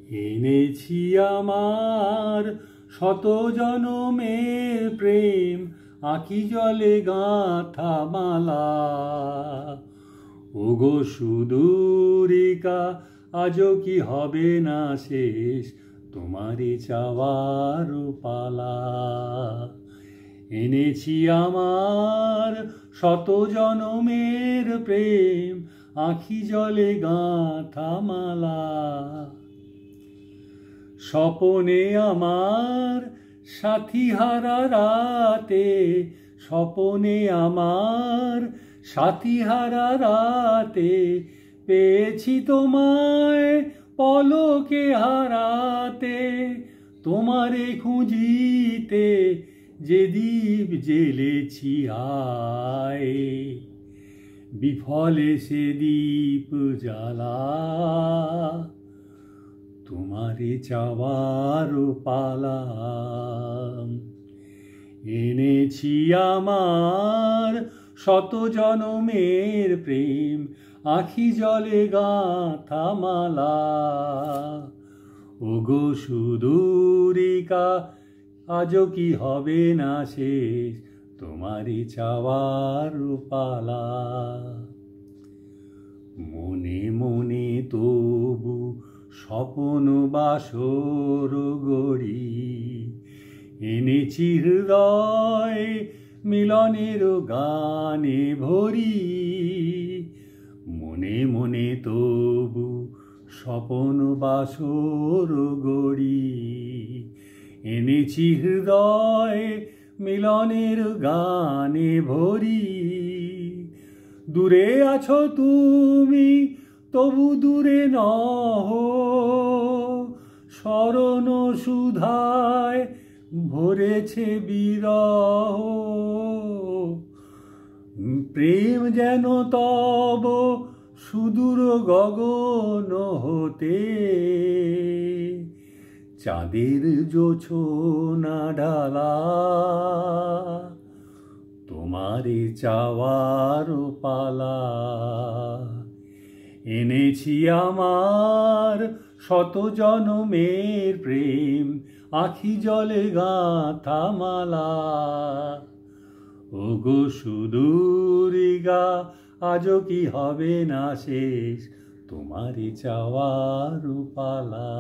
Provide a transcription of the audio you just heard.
এনেছি আমার শত জনমের প্রেম, আঁখি জলে গাঁথা মালা। ওগো সুদূরিকা, আজও কি হবে না শেষ তোমারই চাওয়ার পালা। এনেছি আমার শত জনমের প্রেম, আঁখি জলে গাঁথা মালা। স্বপনে আমার সাথী হারা রাতে, স্বপনে আমার সাথী হারা রাতে, পেয়েছি তোমায় পলকে হারাতে। তোমারে খুঁজিতে যে দীপ জ্বেলেছি আয়, বিফলে সে দীপ জ্বালা। তোমারে চাওয়ার পালা। এনেছি আমার শত জনমের প্রেম, আঁখি জলে গাঁথা মালা। ওগো সুদূরিকা, আজও কি হবে না শেষ তোমারই চাওয়ার পালা। মনে মনে তবু স্বপন বাসর গড়ি, এনেছি হৃদয় মিলনের গানে ভরি। মনে মনে তবু স্বপন বাসর গড়ি, এনেছি হৃদয় মিলনের গানে ভরি। দূরে আছো তুমি তবু দূরে নহো, স্মরণ সুধায় ভরেছে বিরহ। প্রেম যেন তব সুদূর গগন হতে, চাঁদের জোছনা ঢালা। তোমারে চাওয়ার পালা। এনেছি আমার শত জনমের প্রেম, আঁখি জলে গাঁথা মালা। ওগো সুদূরিকা, আজও কি হবে না শেষ তোমারে চাওয়ার পালা।